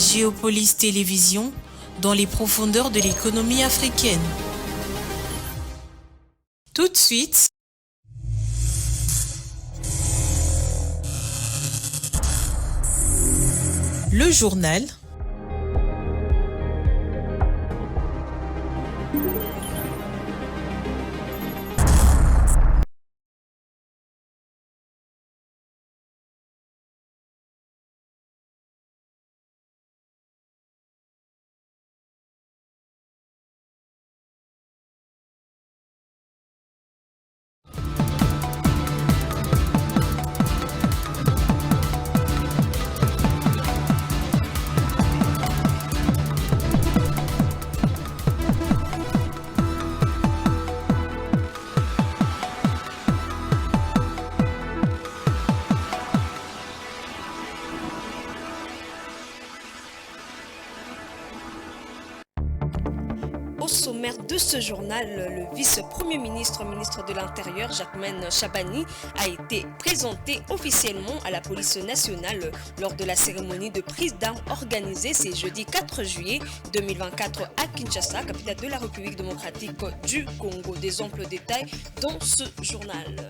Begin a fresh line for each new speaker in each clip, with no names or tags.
Géopolis Télévision, dans les profondeurs de l'économie africaine. Tout de suite, le journal.
Au sommaire de ce journal, le vice-premier ministre, ministre de l'Intérieur, Jacquemain Chabani, a été présenté officiellement à la police nationale lors de la cérémonie de prise d'armes organisée ce jeudi 4 juillet 2024 à Kinshasa, capitale de la République démocratique du Congo. Des amples détails dans ce journal.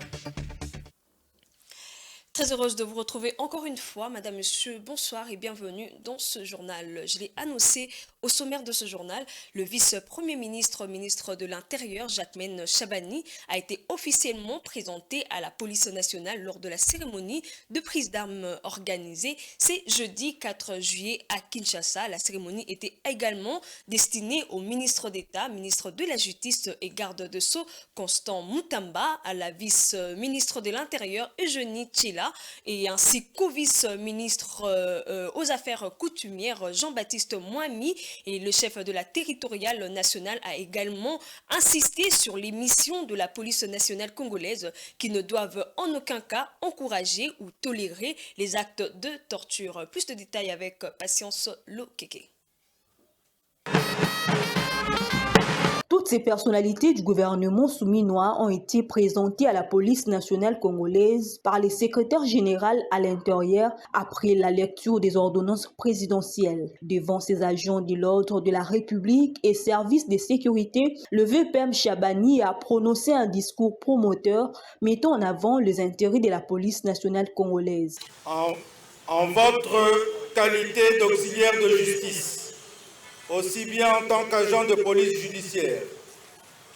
Très heureuse de vous retrouver encore une fois, madame, monsieur, bonsoir et bienvenue dans ce journal. Je l'ai annoncé au sommaire de ce journal, le vice-premier ministre, ministre de l'Intérieur, Jacquemain Chabani, a été officiellement présenté à la police nationale lors de la cérémonie de prise d'armes organisée. C'est jeudi 4 juillet à Kinshasa. La cérémonie était également destinée au ministre d'État, ministre de la Justice et garde de Sceaux, Constant Moutamba, à la vice-ministre de l'Intérieur, Eugénie Tchila, et ainsi qu'au vice-ministre aux affaires coutumières Jean-Baptiste Moimi, et le chef de la territoriale nationale a également insisté sur les missions de la police nationale congolaise qui ne doivent en aucun cas encourager ou tolérer les actes de torture. Plus de détails avec Patience Lokeke.
Toutes ces personnalités du gouvernement souminois ont été présentées à la police nationale congolaise par le secrétaire général à l'intérieur après la lecture des ordonnances présidentielles. Devant ces agents de l'ordre de la République et services de sécurité, le VPM Chabani a prononcé un discours promoteur mettant en avant les intérêts de la police nationale congolaise.
En votre qualité d'auxiliaire de justice, aussi bien en tant qu'agent de police judiciaire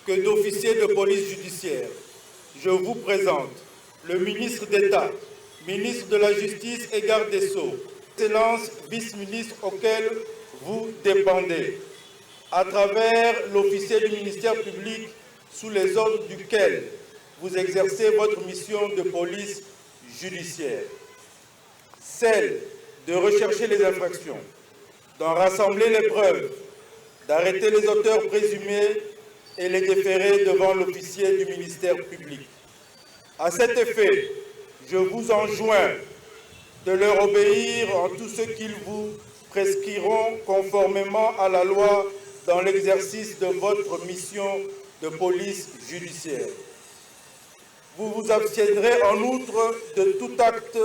que d'officier de police judiciaire, je vous présente le ministre d'État, ministre de la Justice et garde des Sceaux, Excellence vice-ministre auquel vous dépendez, à travers l'officier du ministère public sous les ordres duquel vous exercez votre mission de police judiciaire, celle de rechercher les infractions, d'en rassembler les preuves, d'arrêter les auteurs présumés et les déférer devant l'officier du ministère public. À cet effet, je vous enjoins de leur obéir en tout ce qu'ils vous prescriront conformément à la loi dans l'exercice de votre mission de police judiciaire. Vous vous abstiendrez en outre de tout acte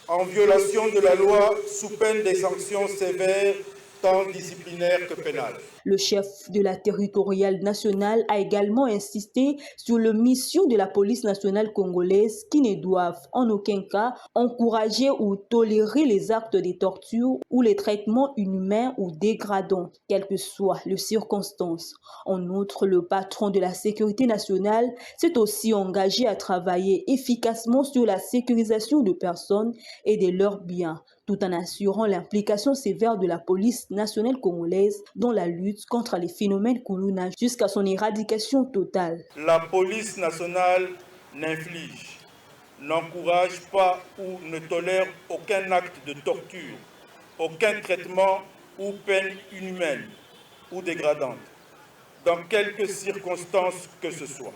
en violation de la loi sous peine des sanctions sévères, tant disciplinaires que pénales.
Le chef de la territoriale nationale a également insisté sur la mission de la police nationale congolaise qui ne doivent en aucun cas encourager ou tolérer les actes de torture ou les traitements inhumains ou dégradants, quelles que soient les circonstances. En outre, le patron de la sécurité nationale s'est aussi engagé à travailler efficacement sur la sécurisation de personnes et de leurs biens, tout en assurant l'implication sévère de la police nationale congolaise dans la lutte contre les phénomènes Kuluna jusqu'à son éradication totale.
La police nationale n'inflige, n'encourage pas ou ne tolère aucun acte de torture, aucun traitement ou peine inhumaine ou dégradante, dans quelque circonstance que ce soit.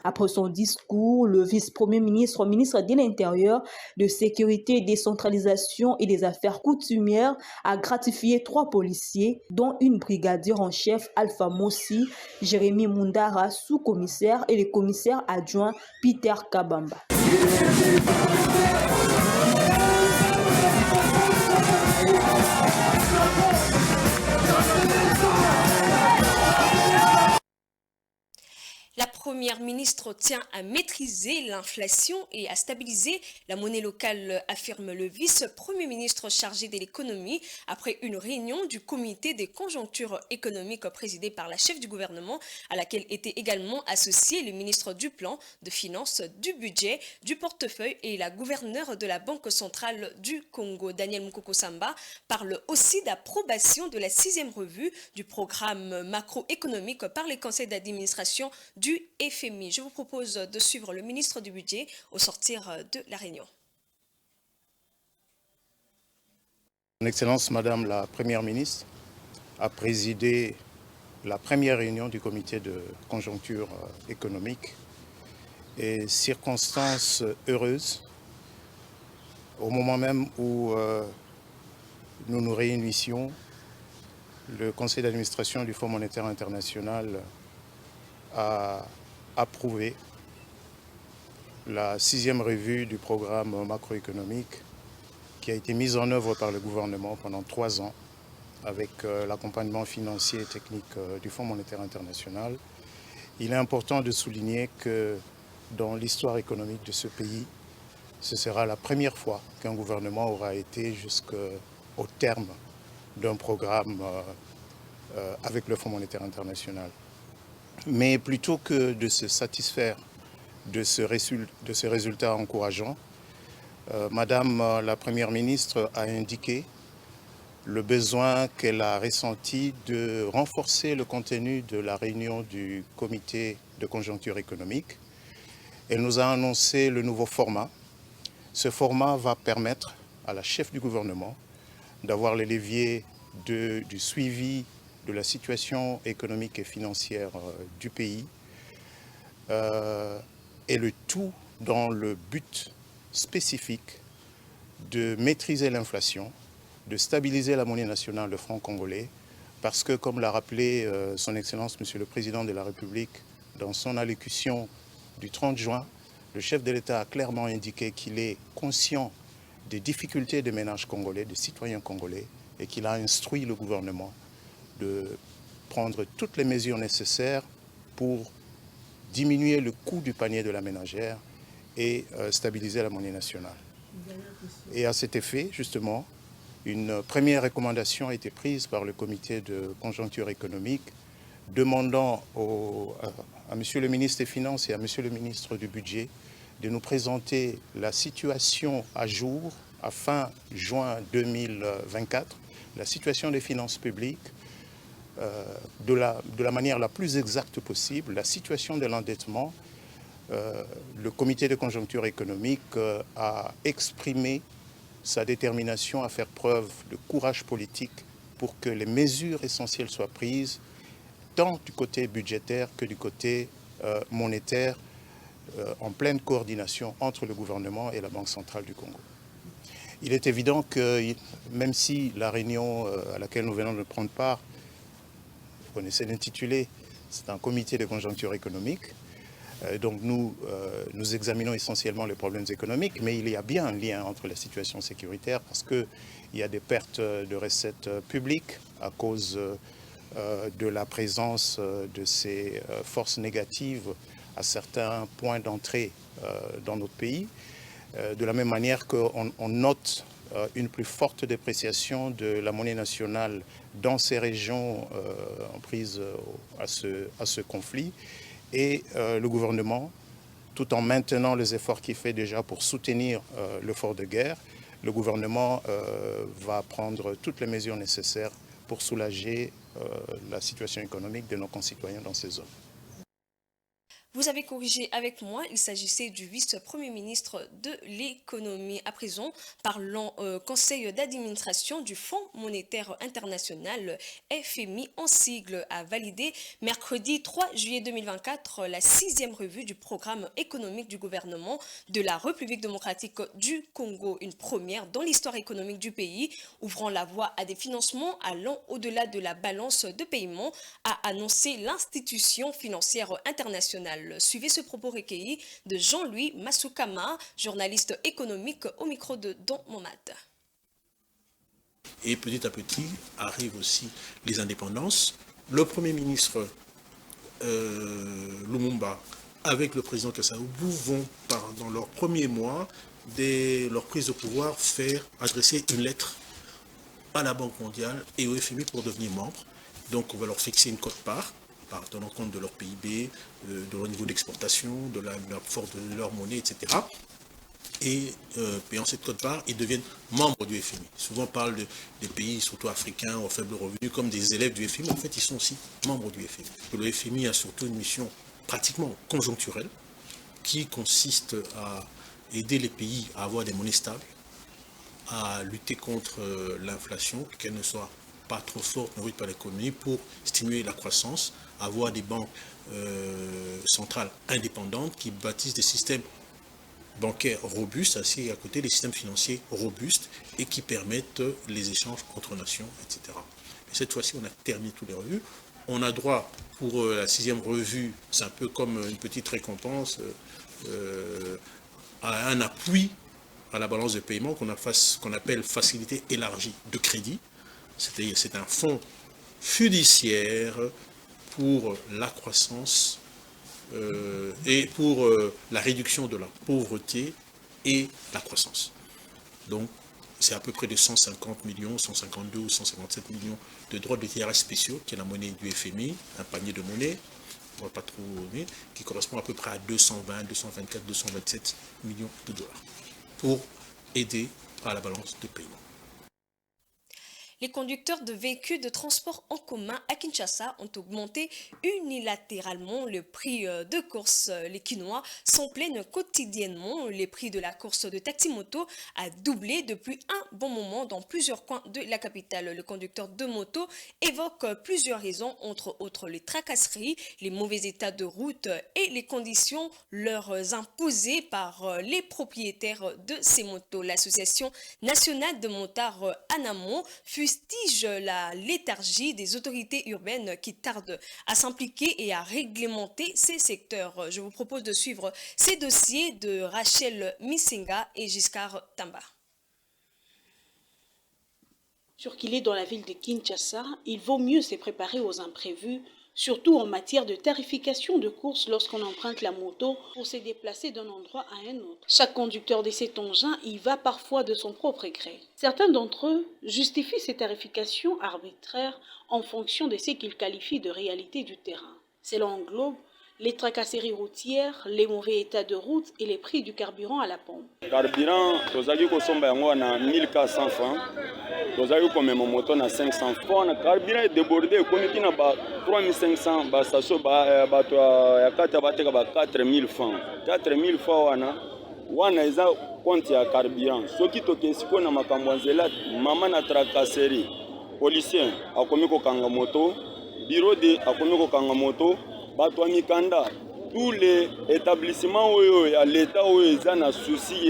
Après son discours, le vice-premier ministre, ministre de l'Intérieur, de Sécurité, Décentralisation et des Affaires coutumières a gratifié 3 policiers, dont une brigadière en chef Alpha Mossi, Jérémy Mundara, sous-commissaire, et le commissaire adjoint Peter Kabamba.
Première ministre tient à maîtriser l'inflation et à stabiliser la monnaie locale, affirme le vice-premier ministre chargé de l'économie après une réunion du comité des conjonctures économiques présidée par la chef du gouvernement, à laquelle était également associé le ministre du Plan, de Finances, du Budget, du Portefeuille et la gouverneure de la Banque centrale du Congo. Daniel Mukoko Samba parle aussi d'approbation de la 6e revue du programme macroéconomique par les conseils d'administration du FMI. Je vous propose de suivre le ministre du Budget au sortir de la réunion.
Son Excellence Madame la Première ministre a présidé la première réunion du comité de conjoncture économique et circonstance heureuse au moment même où nous nous réunissions, le conseil d'administration du Fonds monétaire international a approuvé la 6e revue du programme macroéconomique qui a été mise en œuvre par le gouvernement pendant 3 ans avec l'accompagnement financier et technique du Fonds monétaire international. Il est important de souligner que dans l'histoire économique de ce pays, ce sera la première fois qu'un gouvernement aura été jusqu'au terme d'un programme avec le Fonds monétaire international. Mais plutôt que de se satisfaire de ce résultat encourageant, Madame la Première ministre a indiqué le besoin qu'elle a ressenti de renforcer le contenu de la réunion du comité de conjoncture économique. Elle nous a annoncé le nouveau format. Ce format va permettre à la chef du gouvernement d'avoir les leviers du suivi de la situation économique et financière du pays et le tout dans le but spécifique de maîtriser l'inflation, de stabiliser la monnaie nationale, le franc congolais, parce que, comme l'a rappelé Son Excellence Monsieur le Président de la République dans son allocution du 30 juin, le chef de l'État a clairement indiqué qu'il est conscient des difficultés des ménages congolais, des citoyens congolais, et qu'il a instruit le gouvernement de prendre toutes les mesures nécessaires pour diminuer le coût du panier de la ménagère et stabiliser la monnaie nationale. Et à cet effet, justement, une première recommandation a été prise par le comité de conjoncture économique demandant à Monsieur le ministre des Finances et à Monsieur le ministre du Budget de nous présenter la situation à jour à fin juin 2024, la situation des finances publiques de la manière la plus exacte possible, la situation de l'endettement. Le comité de conjoncture économique a exprimé sa détermination à faire preuve de courage politique pour que les mesures essentielles soient prises, tant du côté budgétaire que du côté monétaire, en pleine coordination entre le gouvernement et la Banque centrale du Congo. Il est évident que même si la réunion à laquelle nous venons de prendre part, vous connaissez l'intitulé, c'est un comité de conjoncture économique, donc nous examinons essentiellement les problèmes économiques, mais il y a bien un lien entre la situation sécuritaire parce qu'il y a des pertes de recettes publiques à cause de la présence de ces forces négatives à certains points d'entrée dans notre pays. De la même manière qu'on note une plus forte dépréciation de la monnaie nationale dans ces régions prises à ce conflit. Et le gouvernement, tout en maintenant les efforts qu'il fait déjà pour soutenir l'effort de guerre, le gouvernement va prendre toutes les mesures nécessaires pour soulager la situation économique de nos concitoyens dans ces zones.
Vous avez corrigé avec moi, il s'agissait du vice-premier ministre de l'économie. À présent, parlons conseil d'administration du Fonds monétaire international, FMI en sigle, a validé mercredi 3 juillet 2024 la 6e revue du programme économique du gouvernement de la République démocratique du Congo, une première dans l'histoire économique du pays, ouvrant la voie à des financements allant au-delà de la balance de paiement, a annoncé l'institution financière internationale. Suivez ce propos recueilli de Jean-Louis Massoukama, journaliste économique au micro de Don Momad.
Et petit à petit arrivent aussi les indépendances. Le Premier ministre Lumumba avec le président Kasavubu vont, dans leurs premiers mois, dès leur prise de pouvoir, adresser une lettre à la Banque mondiale et au FMI pour devenir membre. Donc on va leur fixer une quote-part, tenant compte de leur PIB, de leur niveau d'exportation, de la force de leur monnaie, etc. Et payant cette quote-part, ils deviennent membres du FMI. Souvent on parle des pays, surtout africains, aux faibles revenus, comme des élèves du FMI. En fait, ils sont aussi membres du FMI. Le FMI a surtout une mission pratiquement conjoncturelle, qui consiste à aider les pays à avoir des monnaies stables, à lutter contre l'inflation, qu'elle ne soit pas trop forte, nourrie par l'économie, pour stimuler la croissance, avoir des banques centrales indépendantes qui bâtissent des systèmes bancaires robustes, assis à côté des systèmes financiers robustes et qui permettent les échanges entre nations, etc. Et cette fois-ci, on a terminé toutes les revues. On a droit pour la 6e revue, c'est un peu comme une petite récompense, à un appui à la balance de paiement qu'on appelle facilité élargie de crédit. C'est un fonds fiduciaire pour la croissance et pour la réduction de la pauvreté et la croissance. Donc, c'est à peu près de 150 millions, 152 ou 157 millions de droits de tirage spéciaux, qui est la monnaie du FMI, un panier de monnaie, on ne va pas trop donner, qui correspond à peu près à 220, 224, 227 millions de dollars pour aider à la balance de paiement.
Les conducteurs de véhicules de transport en commun à Kinshasa ont augmenté unilatéralement le prix de course. Les Kinois s'en plaignent quotidiennement. Les prix de la course de taxi-moto a doublé depuis un bon moment dans plusieurs coins de la capitale. Le conducteur de moto évoque plusieurs raisons, entre autres les tracasseries, les mauvais états de route et les conditions leur imposées par les propriétaires de ces motos. L'association nationale de motards Anamon fustige la léthargie des autorités urbaines qui tardent à s'impliquer et à réglementer ces secteurs. Je vous propose de suivre ces dossiers de Rachel Misenga et Giscard Tamba.
Sûr qu'il est dans la ville de Kinshasa, il vaut mieux se préparer aux imprévus, surtout en matière de tarification de course lorsqu'on emprunte la moto pour se déplacer d'un endroit à un autre. Chaque conducteur de cet engin y va parfois de son propre gré. Certains d'entre eux justifient ces tarifications arbitraires en fonction de ce qu'ils qualifient de réalité du terrain. Cela englobe les tracasseries routières, les mauvais états de route et les prix du carburant à la pompe.
Carburant, tozali kosomba yango na 1400 francs. Tozali komema moto na 500 francs. Na carburant est débordé ekomi na ba 3500 ba station bato ya kata bateka ba 4000 francs. 4000 francs wana eza compte ya carburant. Soki tokesiko na makambo nzela mama na tracasserie. Policier akomi kokanga moto, bureau de akomi kokanga moto. Mikanda, tous les établissements où l'État a un souci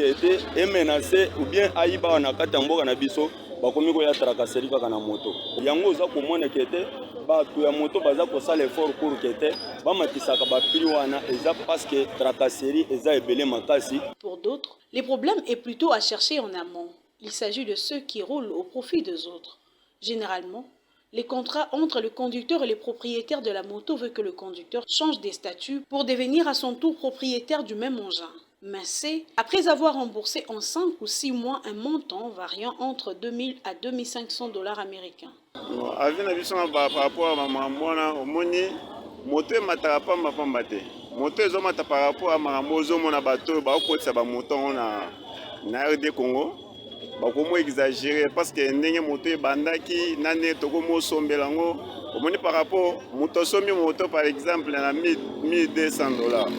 et menacé ou bien aïba na katambo na biso bakomi ko ya tracasserie kaka na moto. Yango za ko mona kete ba to ya moto baza ko sala effort pour kete ba matisaka ba prix wana eza parce que tracasserie eza ebele makasi.
Pour d'autres, les problèmes est plutôt à chercher en amont. Il s'agit de ceux qui roulent au profit des autres. Généralement, les contrats entre le conducteur et les propriétaires de la moto veulent que le conducteur change des statuts pour devenir à son tour propriétaire du même engin. Mais c'est après avoir remboursé en 5 ou 6 mois un montant variant entre 2000 à 2500 dollars américains.
Par rapport à ma moto mataka pamba pamba te. Moto ezomata par rapport à ma mozo mona bato ba okotisa ba moto na RD Congo. Bakomo exagéré parce que ndenge moto bandaki nane tokomo sombelango omoni par rapport moto somi moto par exemple na 1200 dollars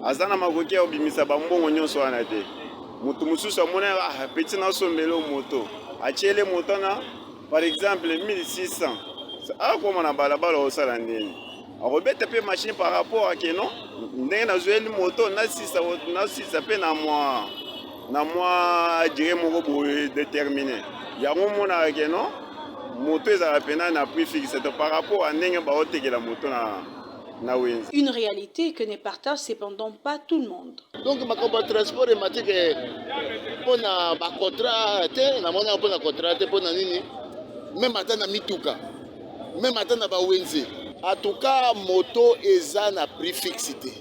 azana makoki obimisa bambongo nyonso wana te moto mususu amona petit na sombelo moto achele moto na par exemple 1600 akoma na balabala osala ndeni akobeta pe machine par rapport à que non ndenge na zweli moto na 6 pe na moi dire moko boye déterminé yango mona ke non moto ezala pena na prix fixe par rapport à ndenge ba otekela moto na wenzi.
Une réalité que ne partage cependant pas tout le monde.
Donc ma transport ématique pour na ba contrat te na mona pour na contrat te pour na nini même atana mituka même atana ba wenzi En tout cas, moto eza na prix fixité.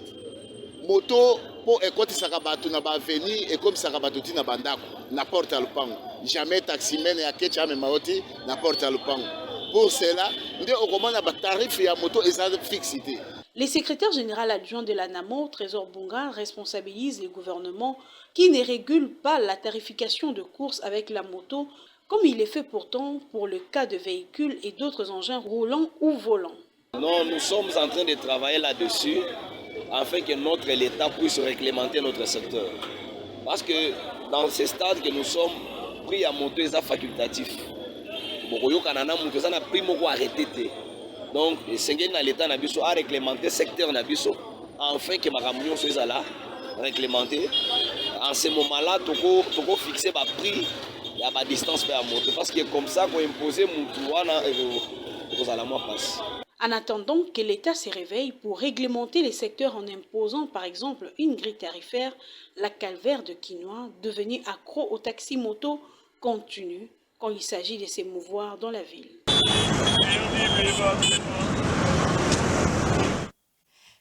Moto pour ekotisaka bato na baveni ekomisaka bato ti na bandako na porte ya lupango. Jamais taximene ya kecha amema oti na porte ya lupango. Pour cela, nde okomona ba tarif ya moto eza fixité.
Les secrétaires généraux adjoints de l'ANAMO, Trésor Bunga, responsabilisent les gouvernements qui ne régulent pas la tarification de course avec la moto, comme il est fait pourtant pour le cas de véhicules et d'autres engins roulants ou volants.
Non, nous sommes en train de travailler là-dessus afin que notre l'État puisse réglementer notre secteur. Parce que dans ce stade que nous sommes, prix à moto est facultatif. Donc, l'État a réglementé le secteur afin que ma camion soit là, réglementé. En ce moment-là, il faut fixer le prix et la distance pour la moto. Parce que comme ça, qu'on impose mon passe.
En attendant que l'État se réveille pour réglementer les secteurs en imposant par exemple une grille tarifaire, la calvaire de Quinois, devenue accro au taxi-moto, continue quand il s'agit de s'émouvoir dans la ville.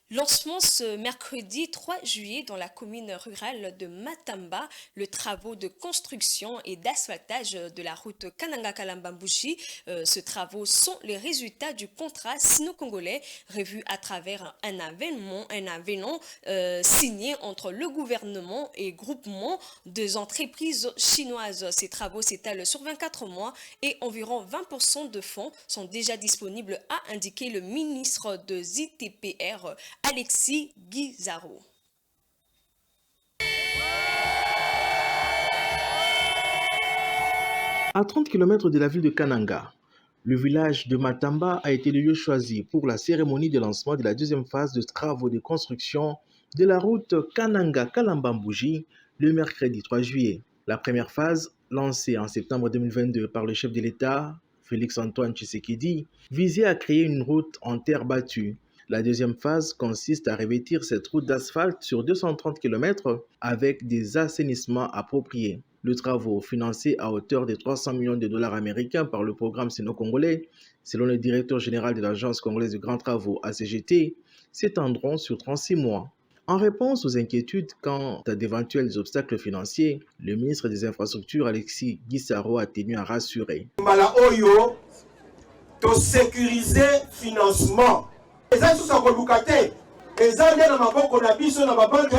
Lancement ce mercredi 3 juillet dans la commune rurale de Matamba, les travaux de construction et d'asphaltage de la route Kananga-Kalambambouchi. Ces travaux sont les résultats du contrat sino-congolais revu à travers un avenant signé entre le gouvernement et groupement des entreprises chinoises. Ces travaux s'étalent sur 24 mois et environ 20% de fonds sont déjà disponibles, a indiqué le ministre de ZTPR, Alexis Guizarro.
À 30 km de la ville de Kananga, le village de Matamba a été le lieu choisi pour la cérémonie de lancement de la deuxième phase de travaux de construction de la route Kananga-Kalambambouji le mercredi 3 juillet. La première phase, lancée en septembre 2022 par le chef de l'État, Félix-Antoine Tshisekedi, visait à créer une route en terre battue. La deuxième phase consiste à revêtir cette route d'asphalte sur 230 km avec des assainissements appropriés. Le travaux, financé à hauteur de 300 millions de dollars américains par le programme sino-congolais, selon le directeur général de l'Agence congolaise de grands travaux ACGT, s'étendront sur 36 mois. En réponse aux inquiétudes quant à d'éventuels obstacles financiers, le ministre des Infrastructures Alexis Guizarro a tenu à rassurer.
Sécuriser financement. Les gens sont colocataires. Les gens sont dans ma banque,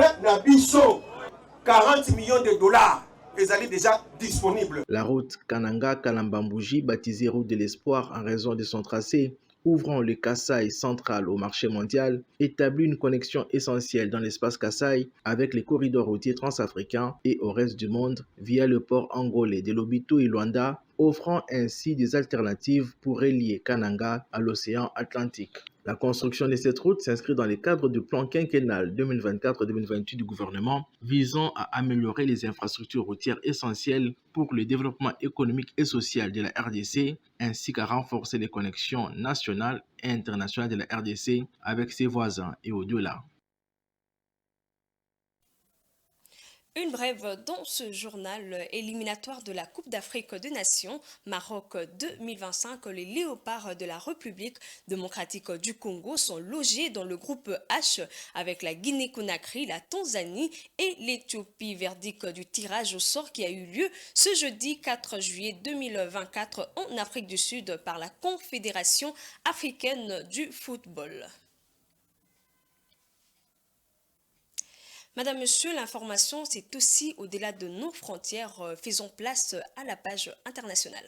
40 millions de dollars. Ils allaient déjà disponibles.
La route Kananga-Kalambambouji, baptisée route de l'espoir en raison de son tracé, ouvrant le Kasaï central au marché mondial, établit une connexion essentielle dans l'espace Kasaï avec les corridors routiers transafricains et au reste du monde via le port angolais de Lobito et Luanda, offrant ainsi des alternatives pour relier Kananga à l'océan Atlantique. La construction de cette route s'inscrit dans le cadre du plan quinquennal 2024-2028 du gouvernement visant à améliorer les infrastructures routières essentielles pour le développement économique et social de la RDC ainsi qu'à renforcer les connexions nationales et internationales de la RDC avec ses voisins et au-delà.
Une brève dans ce journal éliminatoire de la Coupe d'Afrique des Nations, Maroc 2025. Les léopards de la République démocratique du Congo sont logés dans le groupe H avec la Guinée-Conakry, la Tanzanie et l'Éthiopie. Verdict du tirage au sort qui a eu lieu ce jeudi 4 juillet 2024 en Afrique du Sud par la Confédération africaine du football. Madame, Monsieur, l'information, c'est aussi au-delà de nos frontières. Faisons place à la page internationale.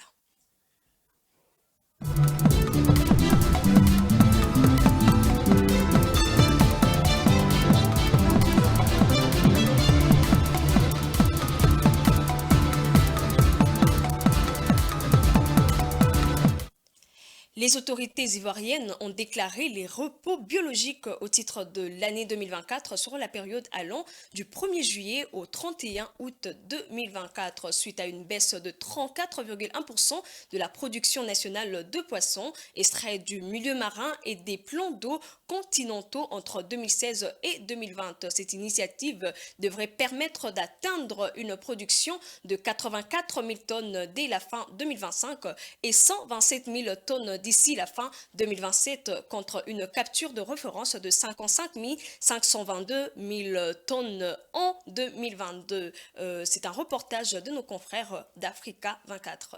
Les autorités ivoiriennes ont déclaré les repos biologiques au titre de l'année 2024 sur la période allant du 1er juillet au 31 août 2024 suite à une baisse de 34,1% de la production nationale de poissons extraits du milieu marin et des plans d'eau continentaux entre 2016 et 2020. Cette initiative devrait permettre d'atteindre une production de 84 000 tonnes dès la fin 2025 et 127 000 tonnes d'ici la fin 2027 contre une capture de référence de 55 522 000 tonnes en 2022. C'est un reportage de nos confrères d'Africa 24.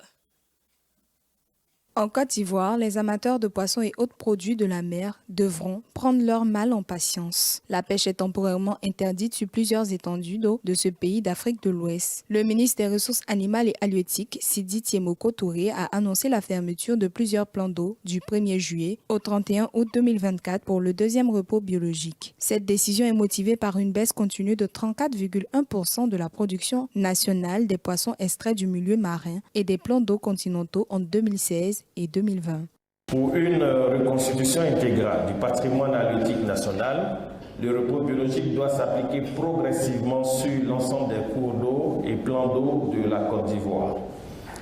En Côte d'Ivoire, les amateurs de poissons et autres produits de la mer devront prendre leur mal en patience. La pêche est temporairement interdite sur plusieurs étendues d'eau de ce pays d'Afrique de l'Ouest. Le ministre des Ressources animales et halieutiques, Sidi Tiemoko Touré, a annoncé la fermeture de plusieurs plans d'eau du 1er juillet au 31 août 2024 pour le deuxième repos biologique. Cette décision est motivée par une baisse continue de 34,1% de la production nationale des poissons extraits du milieu marin et des plans d'eau continentaux en 2016 et 2020.
Pour une reconstitution intégrale du patrimoine halieutique national, le repos biologique doit s'appliquer progressivement sur l'ensemble des cours d'eau et plans d'eau de la Côte d'Ivoire.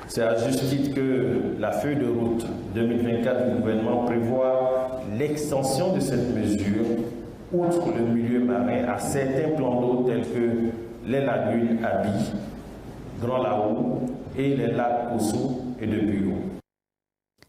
C'est à juste titre que la feuille de route 2024 du gouvernement prévoit l'extension de cette mesure outre le milieu marin à certains plans d'eau tels que les lagunes Abi, Grand Laou et les lacs Ossou et de Bureau.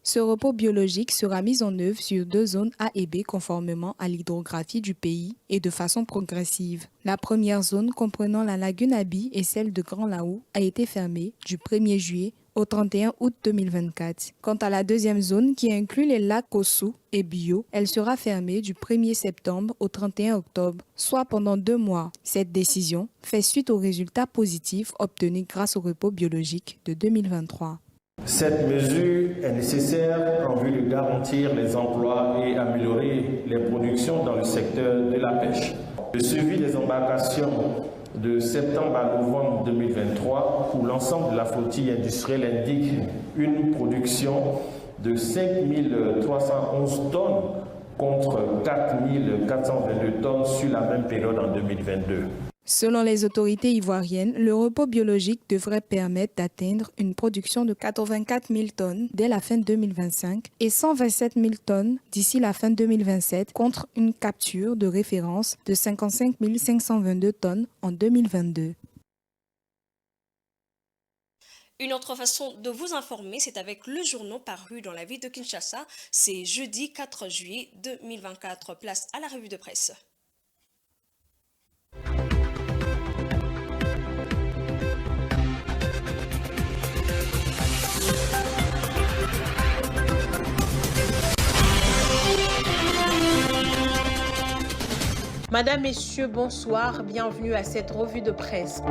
Ce repos biologique sera mis en œuvre sur 2 zones A et B conformément à l'hydrographie du pays et de façon progressive. La première zone comprenant la lagune Abi et celle de Grand Laou a été fermée du 1er juillet au 31 août 2024. Quant à la deuxième zone qui inclut les lacs Ossou et Bio, elle sera fermée du 1er septembre au 31 octobre, soit pendant 2 mois. Cette décision fait suite aux résultats positifs obtenus grâce au repos biologique de 2023.
Cette mesure est nécessaire en vue de garantir les emplois et améliorer les productions dans le secteur de la pêche. Le suivi des embarcations de septembre à novembre 2023 pour l'ensemble de la flottille industrielle indique une production de 5 311 tonnes contre 4 422 tonnes sur la même période en 2022.
Selon les autorités ivoiriennes, le repos biologique devrait permettre d'atteindre une production de 84 000 tonnes dès la fin 2025 et 127 000 tonnes d'ici la fin 2027 contre une capture de référence de 55 522 tonnes en 2022.
Une autre façon de vous informer, c'est avec le journal paru dans la ville de Kinshasa. C'est jeudi 4 juillet 2024. Place à la revue de presse.
Madame, Messieurs, bonsoir, bienvenue à cette revue de presse.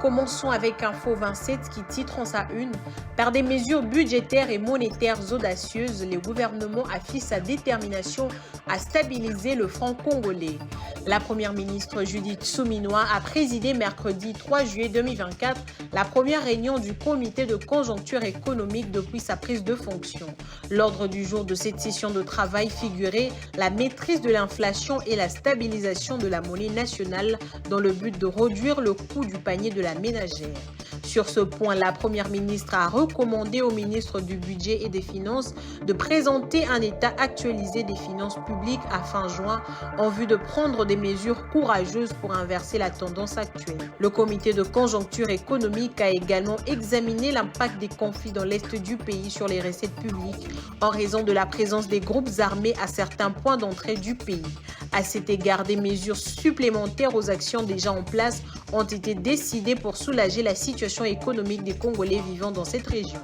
Commençons avec Info 27 qui titre en sa une « Par des mesures budgétaires et monétaires audacieuses, le gouvernement affiche sa détermination à stabiliser le franc congolais ». La première ministre Judith Suminwa a présidé mercredi 3 juillet 2024 la première réunion du comité de conjoncture économique depuis sa prise de fonction. L'ordre du jour de cette session de travail figurait la maîtrise de l'inflation et la stabilisation de la monnaie nationale dans le but de réduire le coût du panier de la ménagère. Sur ce point, la première ministre a recommandé au ministre du Budget et des Finances de présenter un état actualisé des finances publiques à fin juin en vue de prendre des mesures courageuses pour inverser la tendance actuelle. Le comité de conjoncture économique a également examiné l'impact des conflits dans l'est du pays sur les recettes publiques en raison de la présence des groupes armés à certains points d'entrée du pays. À cet égard, des mesures supplémentaires aux actions déjà en place ont été décidées pour soulager la situation économique des Congolais vivant dans cette région.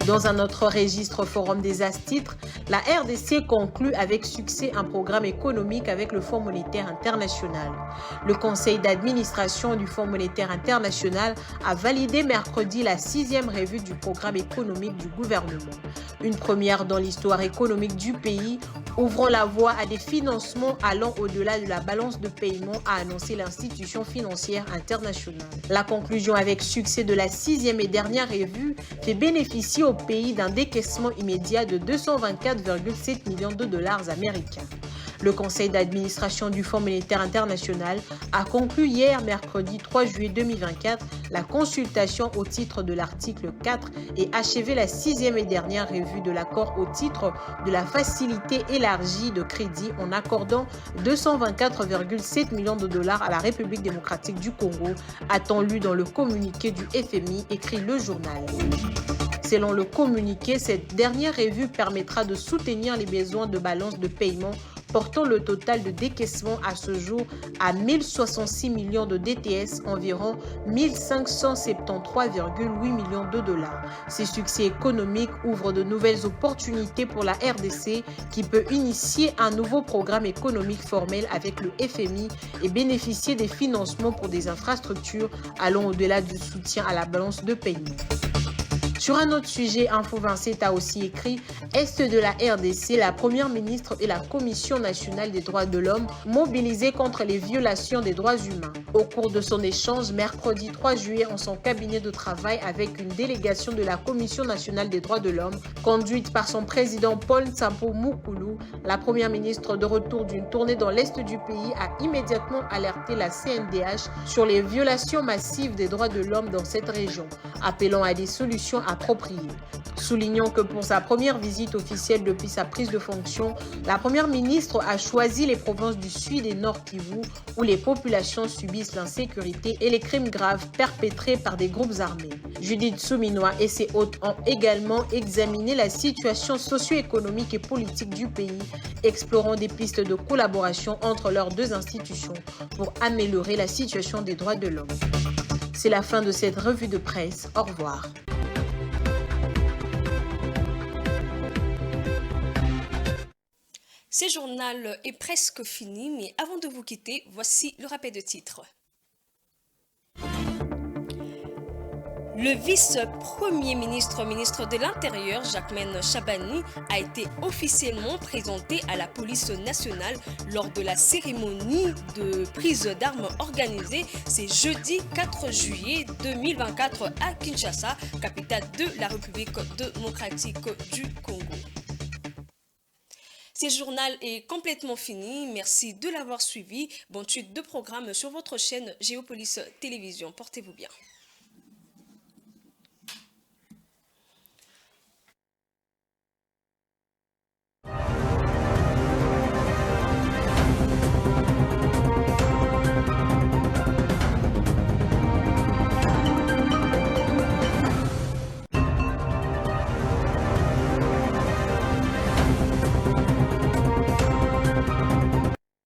Dans un autre registre, Forum des As-Titres, la RDC conclut avec succès un programme économique avec le Fonds monétaire international. Le conseil d'administration du Fonds monétaire international a validé mercredi la 6e revue du programme économique du gouvernement. Une première dans l'histoire économique du pays, ouvrant la voie à des financements allant au-delà de la balance de paiement, a annoncé l'institution financière internationale. La conclusion avec succès de la 6e et dernière revue fait bénéficier au pays d'un décaissement immédiat de 224,7 millions de dollars américains. Le conseil d'administration du Fonds monétaire international a conclu hier, mercredi 3 juillet 2024, la consultation au titre de l'article 4 et achevé la 6e et dernière revue de l'accord au titre de la facilité élargie de crédit en accordant 224,7 millions de dollars à la République démocratique du Congo, a-t-on lu dans le communiqué du FMI, écrit le journal. Selon le communiqué, cette dernière revue permettra de soutenir les besoins de balance de paiement, portant le total de décaissement à ce jour à 1066 millions de DTS, environ 1573,8 millions de dollars. Ces succès économiques ouvrent de nouvelles opportunités pour la RDC qui peut initier un nouveau programme économique formel avec le FMI et bénéficier des financements pour des infrastructures allant au-delà du soutien à la balance de paiement. Sur un autre sujet, Info 27 a aussi écrit « Est de la RDC, la Première ministre et la Commission nationale des droits de l'homme mobilisées contre les violations des droits humains ». Au cours de son échange, mercredi 3 juillet, en son cabinet de travail avec une délégation de la Commission nationale des droits de l'homme, conduite par son président Paul Tsampo Moukoulou, la Première ministre de retour d'une tournée dans l'Est du pays a immédiatement alerté la CNDH sur les violations massives des droits de l'homme dans cette région, appelant à des solutions appropriées. Soulignons que pour sa première visite officielle depuis sa prise de fonction, la Première ministre a choisi les provinces du Sud et Nord Kivu où les populations subissent l'insécurité et les crimes graves perpétrés par des groupes armés. Judith Souminois et ses hôtes ont également examiné la situation socio-économique et politique du pays, explorant des pistes de collaboration entre leurs deux institutions pour améliorer la situation des droits de l'homme. C'est la fin de cette revue de presse. Au revoir.
Ce journal est presque fini, mais avant de vous quitter, voici le rappel de titres. Le vice-premier ministre de l'Intérieur, Jacquemaine Chabani, a été officiellement présenté à la police nationale lors de la cérémonie de prise d'armes organisée ce jeudi 4 juillet 2024 à Kinshasa, capitale de la République démocratique du Congo. Ce journal est complètement fini. Merci de l'avoir suivi. Bonne suite de programme sur votre chaîne Géopolis Télévision. Portez-vous bien.